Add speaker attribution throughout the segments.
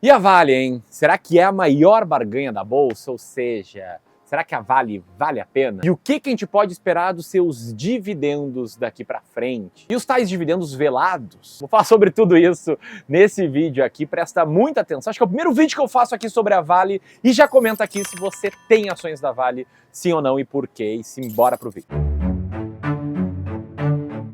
Speaker 1: E a Vale, hein? Será que é a maior barganha da bolsa? Ou seja, será que a Vale vale a pena? E o que a gente pode esperar dos seus dividendos daqui para frente? E os tais dividendos velados? Vou falar sobre tudo isso nesse vídeo aqui, presta muita atenção. Acho que é o primeiro vídeo que eu faço aqui sobre a Vale e já comenta aqui se você tem ações da Vale, sim ou não e por quê. E simbora pro vídeo.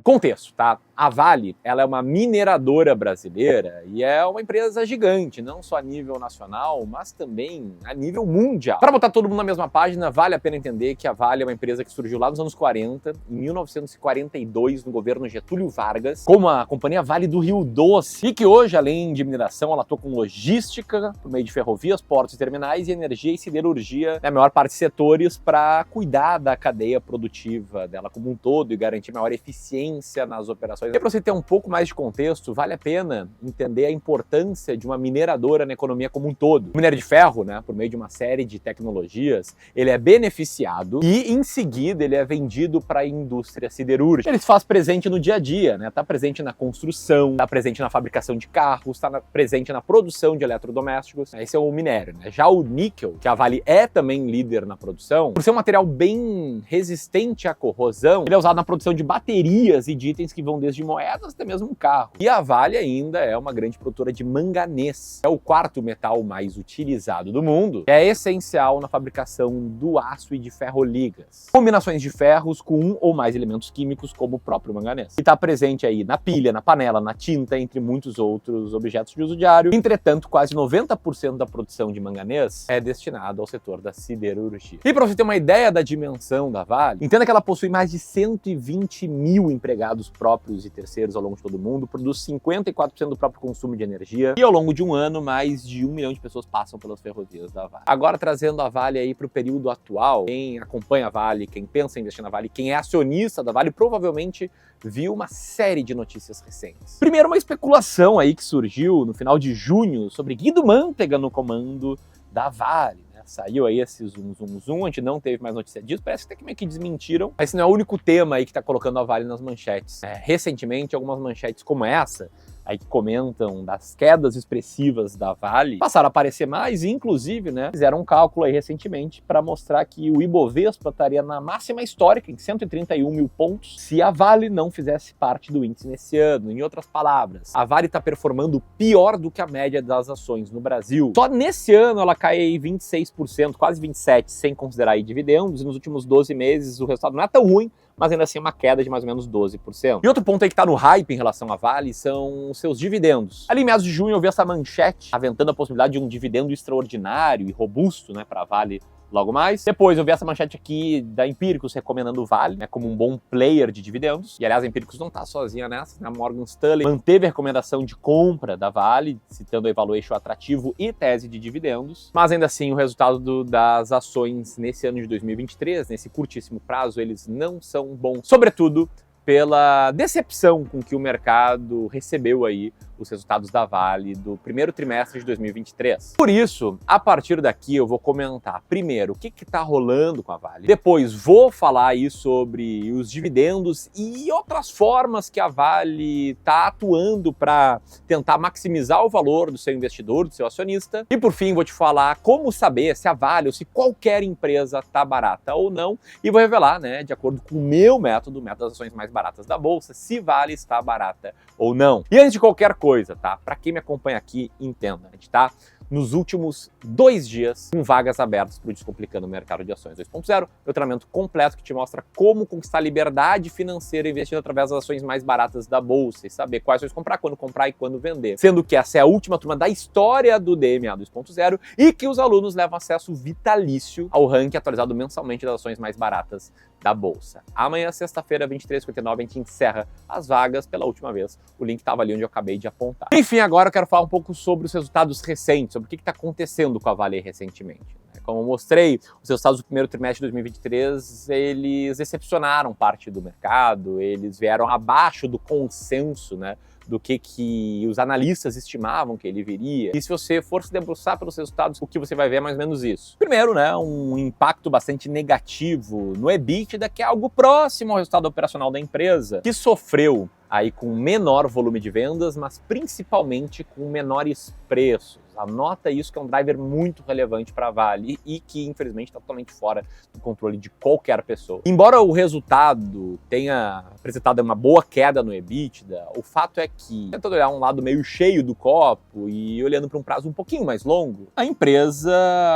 Speaker 1: Contexto, tá? A Vale, ela é uma mineradora brasileira e é uma empresa gigante, não só a nível nacional, mas também a nível mundial. Para botar todo mundo na mesma página, vale a pena entender que a Vale é uma empresa que surgiu lá nos anos 40, em 1942, no governo Getúlio Vargas, como a Companhia Vale do Rio Doce, e que hoje, além de mineração, ela atua com logística, por meio de ferrovias, portos e terminais, e energia e siderurgia, na maior parte de setores, para cuidar da cadeia produtiva dela como um todo e garantir maior eficiência nas operações. E para você ter um pouco mais de contexto, vale a pena entender a importância de uma mineradora na economia como um todo. O minério de ferro, né, por meio de uma série de tecnologias, ele é beneficiado e, em seguida, ele é vendido para a indústria siderúrgica. Ele se faz presente no dia a dia, né? Está presente na construção, está presente na fabricação de carros, está presente na produção de eletrodomésticos. Esse é o minério, né? Já o níquel, que a Vale é também líder na produção, por ser um material bem resistente à corrosão, ele é usado na produção de baterias e de itens que vão desde moedas até mesmo um carro. E a Vale ainda é uma grande produtora de manganês. É o quarto metal mais utilizado do mundo. É essencial na fabricação do aço e de ferroligas. Combinações de ferros com um ou mais elementos químicos, como o próprio manganês. E está presente aí na pilha, na panela, na tinta, entre muitos outros objetos de uso diário. Entretanto, quase 90% da produção de manganês é destinado ao setor da siderurgia. E para você ter uma ideia da dimensão da Vale, entenda que ela possui mais de 120 mil empregados próprios e terceiros ao longo de todo o mundo, produz 54% do próprio consumo de energia e ao longo de um ano mais de 1 milhão de pessoas passam pelas ferrovias da Vale. Agora trazendo a Vale aí para o período atual, quem acompanha a Vale, quem pensa em investir na Vale, quem é acionista da Vale, provavelmente viu uma série de notícias recentes. Primeiro, uma especulação aí que surgiu no final de junho sobre Guido Mantega no comando da Vale. Saiu aí esse zoom, a gente não teve mais notícia disso, parece que até que meio que desmentiram. Mas esse não é o único tema aí que tá colocando a Vale nas manchetes. Recentemente, algumas manchetes como essa, aí que comentam das quedas expressivas da Vale, passaram a aparecer mais e, inclusive, né, fizeram um cálculo aí recentemente para mostrar que o Ibovespa estaria na máxima histórica, em 131 mil pontos, se a Vale não fizesse parte do índice nesse ano. Em outras palavras, a Vale está performando pior do que a média das ações no Brasil. Só nesse ano ela cai aí 26%, quase 27%, sem considerar aí dividendos, e nos últimos 12 meses o resultado não é tão ruim, mas ainda assim uma queda de mais ou menos 12%. E outro ponto aí que tá no hype em relação à Vale são os seus dividendos. Ali em meados de junho eu vi essa manchete aventando a possibilidade de um dividendo extraordinário e robusto, né, para a Vale logo mais. Depois eu vi essa manchete aqui da Empíricos recomendando o Vale, né, como um bom player de dividendos. E aliás, a Empíricos não tá sozinha nessa, né? A Morgan Stanley manteve a recomendação de compra da Vale, citando o valuation atrativo e tese de dividendos. Mas ainda assim, o resultado das ações nesse ano de 2023, nesse curtíssimo prazo, eles não são bons. Sobretudo pela decepção com que o mercado recebeu aí os resultados da Vale do primeiro trimestre de 2023. Por isso, a partir daqui eu vou comentar primeiro o que está rolando com a Vale, depois vou falar aí sobre os dividendos e outras formas que a Vale está atuando para tentar maximizar o valor do seu investidor, do seu acionista, e por fim vou te falar como saber se a Vale ou se qualquer empresa está barata ou não, e vou revelar, né, de acordo com o meu método das ações mais baratas da bolsa, se Vale está barata ou não. E antes de qualquer coisa, tá? Para quem me acompanha aqui, entenda, a gente tá nos últimos 2 dias com vagas abertas para o Descomplicando o Mercado de Ações 2.0, meu treinamento completo que te mostra como conquistar liberdade financeira investindo através das ações mais baratas da bolsa e saber quais ações comprar, quando comprar e quando vender. Sendo que essa é a última turma da história do DMA 2.0 e que os alunos levam acesso vitalício ao ranking atualizado mensalmente das ações mais baratas da bolsa. Amanhã, sexta-feira, 23h59, a gente encerra as vagas pela última vez. O link estava ali onde eu acabei de apontar. Enfim, agora eu quero falar um pouco sobre os resultados recentes, sobre o que está acontecendo com a Vale recentemente. Como eu mostrei, os resultados do primeiro trimestre de 2023, eles decepcionaram parte do mercado, eles vieram abaixo do consenso, né, do que os analistas estimavam que ele viria. E se você for se debruçar pelos resultados, o que você vai ver é mais ou menos isso. Primeiro, né, um impacto bastante negativo no EBITDA, que é algo próximo ao resultado operacional da empresa, que sofreu aí com menor volume de vendas, mas principalmente com menores preços. Anota isso, que é um driver muito relevante para a Vale e que, infelizmente, está totalmente fora do controle de qualquer pessoa. Embora o resultado tenha apresentado uma boa queda no EBITDA, o fato é que, tentando olhar um lado meio cheio do copo e olhando para um prazo um pouquinho mais longo, a empresa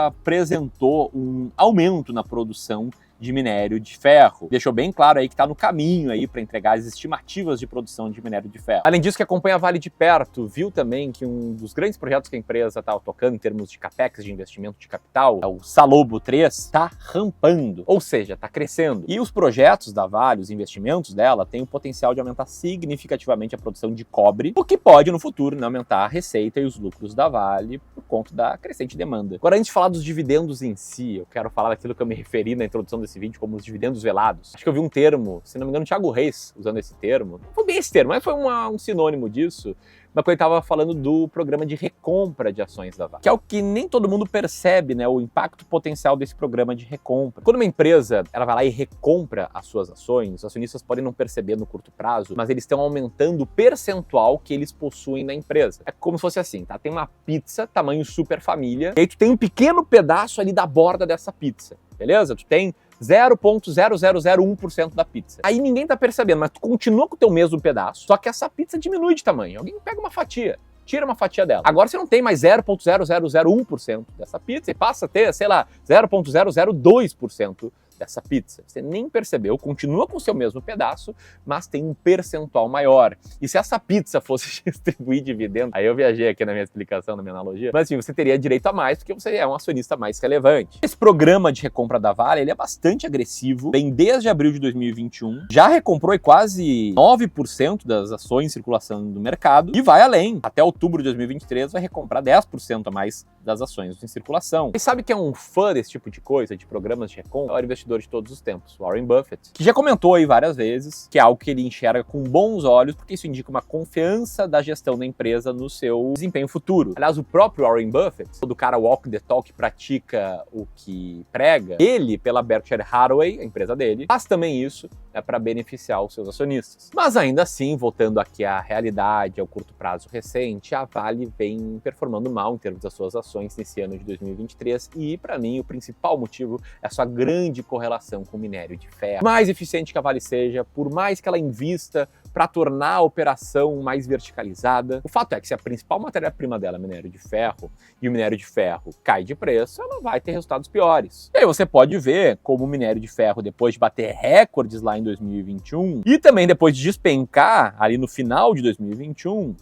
Speaker 1: apresentou um aumento na produção de minério de ferro. Deixou bem claro aí que está no caminho aí para entregar as estimativas de produção de minério de ferro. Além disso, que acompanha a Vale de perto, viu também que um dos grandes projetos que a empresa está tocando em termos de capex, de investimento de capital, é o Salobo 3, está rampando, ou seja, está crescendo. E os projetos da Vale, os investimentos dela, têm o potencial de aumentar significativamente a produção de cobre, o que pode, no futuro, aumentar a receita e os lucros da Vale por conta da crescente demanda. Agora, antes de falar dos dividendos em si, eu quero falar daquilo que eu me referi na introdução desse vídeo como os dividendos velados. Acho que eu vi um termo, se não me engano, o Thiago Reis usando esse termo. Não foi bem esse termo, mas foi um sinônimo disso. Mas quando ele estava falando do programa de recompra de ações da Vale, que é o que nem todo mundo percebe, né, o impacto potencial desse programa de recompra. Quando uma empresa ela vai lá e recompra as suas ações, os acionistas podem não perceber no curto prazo, mas eles estão aumentando o percentual que eles possuem na empresa. É como se fosse assim, tá? Tem uma pizza tamanho super família, e aí tu tem um pequeno pedaço ali da borda dessa pizza, beleza? Tu tem 0,0001% da pizza. Aí ninguém tá percebendo, mas tu continua com o teu mesmo pedaço, só que essa pizza diminui de tamanho. Alguém pega uma fatia, tira uma fatia dela. Agora você não tem mais 0,0001% dessa pizza e passa a ter, sei lá, 0,002% dessa pizza. Você nem percebeu, continua com o seu mesmo pedaço, mas tem um percentual maior. E se essa pizza fosse distribuir dividendo, aí eu viajei aqui na minha explicação, na minha analogia, mas assim, você teria direito a mais, porque você é um acionista mais relevante. Esse programa de recompra da Vale, ele é bastante agressivo, vem desde abril de 2021, já recomprou quase 9% das ações em circulação do mercado e vai além. Até outubro de 2023 vai recomprar 10% a mais das ações em circulação. E sabe que é um fã desse tipo de coisa, de programas de recompra? É o investidor de todos os tempos, Warren Buffett, que já comentou aí várias vezes que é algo que ele enxerga com bons olhos, porque isso indica uma confiança da gestão da empresa no seu desempenho futuro. Aliás, o próprio Warren Buffett, do cara walk the talk, pratica o que prega, ele, pela Berkshire Hathaway, a empresa dele, faz também isso para beneficiar os seus acionistas. Mas ainda assim, voltando aqui à realidade, ao curto prazo recente, a Vale vem performando mal em termos das suas ações nesse ano de 2023 e, para mim, o principal motivo é a sua grande correlação com o minério de ferro. Mais eficiente que a Vale seja, por mais que ela invista para tornar a operação mais verticalizada, o fato é que se a principal matéria-prima dela é minério de ferro e o minério de ferro cai de preço, ela vai ter resultados piores. E aí você pode ver como o minério de ferro, depois de bater recordes lá em 2021 e também depois de despencar ali no final de 2021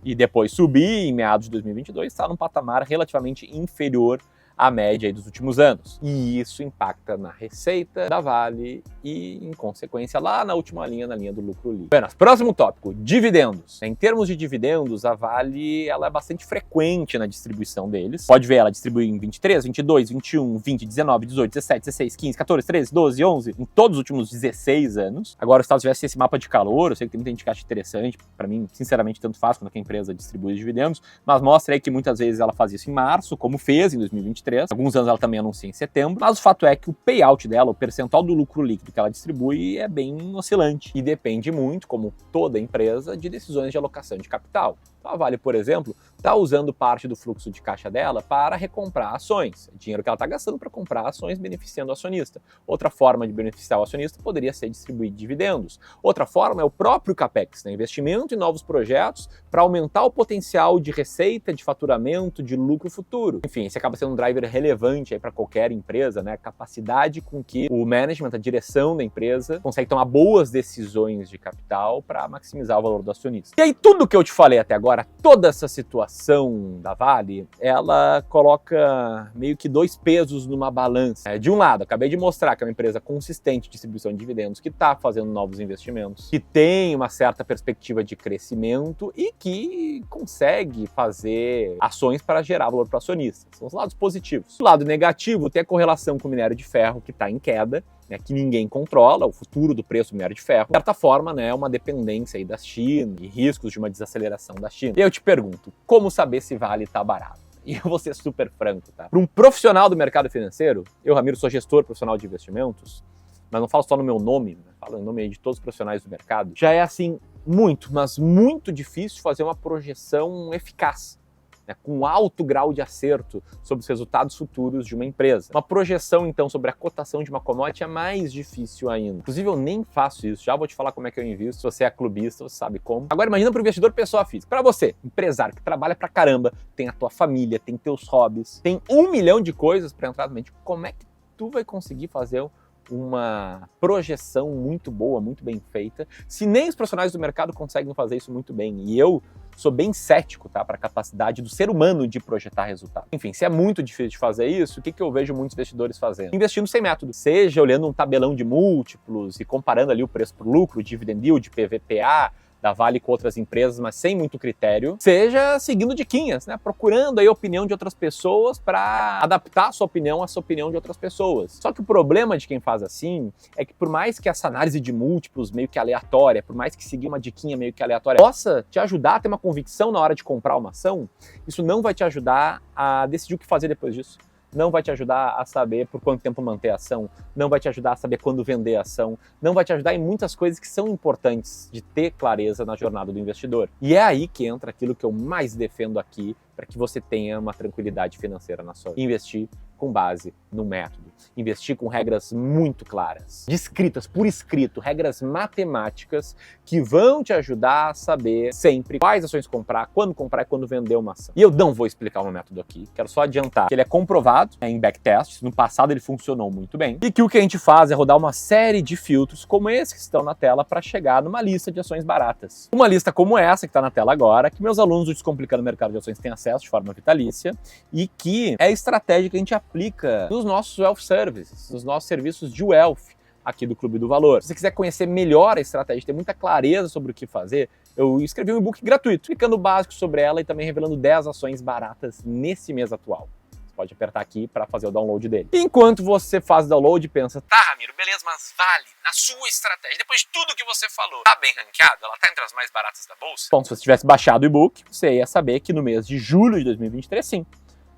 Speaker 1: e depois subir em meados de 2022, está num patamar relativamente inferior à média aí dos últimos anos. E isso impacta na receita da Vale e, em consequência, lá na última linha, na linha do lucro líquido. Bem, próximo tópico, dividendos. Em termos de dividendos, a Vale ela é bastante frequente na distribuição deles. Pode ver, ela distribui em 23, 22, 21, 20, 19, 18, 17, 16, 15, 14, 13, 12, 11, em todos os últimos 16 anos. Agora, se ela tivesse esse mapa de calor, eu sei que tem muita gente que acha interessante, para mim, sinceramente, tanto faz quando a empresa distribui os dividendos, mas mostra aí que muitas vezes ela faz isso em março, como fez em 2023, alguns anos ela também anuncia em setembro, mas o fato é que o payout dela, o percentual do lucro líquido que ela distribui é bem oscilante e depende muito, como toda empresa, de decisões de alocação de capital. Então a Vale, por exemplo, está usando parte do fluxo de caixa dela para recomprar ações, dinheiro que ela está gastando para comprar ações beneficiando o acionista. Outra forma de beneficiar o acionista poderia ser distribuir dividendos. Outra forma é o próprio CAPEX, né? Investimento em novos projetos para aumentar o potencial de receita, de faturamento, de lucro futuro. Enfim, esse acaba sendo um driver relevante para qualquer empresa, né? A capacidade com que o management, a direção da empresa, consegue tomar boas decisões de capital para maximizar o valor do acionista. E aí tudo que eu te falei até agora, toda essa situação da Vale, ela coloca meio que dois pesos numa balança. De um lado, acabei de mostrar que é uma empresa consistente de distribuição de dividendos, que está fazendo novos investimentos, que tem uma certa perspectiva de crescimento e que consegue fazer ações para gerar valor para o acionista. São os lados positivos. O lado negativo tem a correlação com o minério de ferro, que está em queda, que ninguém controla, o futuro do preço do minério de ferro. De certa forma, né, uma dependência aí da China e riscos de uma desaceleração da China. E eu te pergunto, como saber se Vale tá barato? E eu vou ser super franco, tá? Para um profissional do mercado financeiro, eu, Ramiro, sou gestor profissional de investimentos, mas não falo só no meu nome, né? Falo no nome aí de todos os profissionais do mercado. Já é assim, muito, mas muito difícil fazer uma projeção eficaz. né, com alto grau de acerto sobre os resultados futuros de uma empresa. Uma projeção, então, sobre a cotação de uma commodity é mais difícil ainda. Inclusive, eu nem faço isso. Já vou te falar como é que eu invisto. Se você é clubista, você sabe como. Agora, imagina para o investidor pessoa física. Para você, empresário que trabalha pra caramba, tem a tua família, tem teus hobbies, tem 1 milhão de coisas para entrar na mente. Como é que tu vai conseguir fazer uma projeção muito boa, muito bem feita, se nem os profissionais do mercado conseguem fazer isso muito bem? E eu sou bem cético, tá, para a capacidade do ser humano de projetar resultado. Enfim, se é muito difícil de fazer isso, o que eu vejo muitos investidores fazendo? Investindo sem método. Seja olhando um tabelão de múltiplos e comparando ali o preço por lucro, dividend yield, PVPA, da Vale com outras empresas, mas sem muito critério, seja seguindo diquinhas, né? Procurando aí a opinião de outras pessoas para adaptar a sua opinião de outras pessoas. Só que o problema de quem faz assim é que por mais que essa análise de múltiplos meio que aleatória, por mais que seguir uma diquinha meio que aleatória possa te ajudar a ter uma convicção na hora de comprar uma ação, isso não vai te ajudar a decidir o que fazer depois disso. Não vai te ajudar a saber por quanto tempo manter a ação, não vai te ajudar a saber quando vender a ação, não vai te ajudar em muitas coisas que são importantes de ter clareza na jornada do investidor. E é aí que entra aquilo que eu mais defendo aqui para que você tenha uma tranquilidade financeira na sua vida. Investir com base no método. Investir com regras muito claras, descritas por escrito, regras matemáticas que vão te ajudar a saber sempre quais ações comprar e quando vender uma ação. E eu não vou explicar o meu método aqui, quero só adiantar que ele é comprovado em backtests, no passado ele funcionou muito bem, e que o que a gente faz é rodar uma série de filtros como esses que estão na tela para chegar numa lista de ações baratas. Uma lista como essa que está na tela agora, que meus alunos do Descomplicando o Mercado de Ações têm acesso de forma vitalícia e que é a estratégia que a gente aplica nos nossos wealth services, nos nossos serviços de wealth aqui do Clube do Valor. Se você quiser conhecer melhor a estratégia, ter muita clareza sobre o que fazer, eu escrevi um e-book gratuito, explicando o básico sobre ela e também revelando 10 ações baratas nesse mês atual. Você pode apertar aqui para fazer o download dele. Enquanto você faz o download e pensa, tá, Ramiro, beleza, mas Vale, na sua estratégia, depois de tudo que você falou, tá bem ranqueada? Ela tá entre as mais baratas da bolsa? Bom, se você tivesse baixado o e-book, você ia saber que no mês de julho de 2023, sim,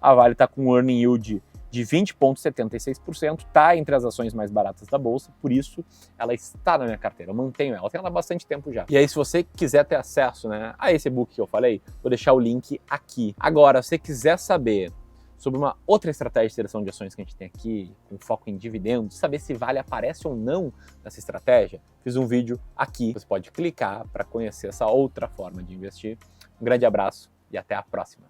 Speaker 1: a Vale está com um earning yield de 20,76%, está entre as ações mais baratas da bolsa, por isso ela está na minha carteira, eu mantenho ela, tenho ela há bastante tempo já. E aí, se você quiser ter acesso, né, a esse e-book que eu falei, vou deixar o link aqui. Agora, se você quiser saber sobre uma outra estratégia de seleção de ações que a gente tem aqui, com foco em dividendos, saber se Vale aparece ou não nessa estratégia, fiz um vídeo aqui, você pode clicar para conhecer essa outra forma de investir. Um grande abraço e até a próxima.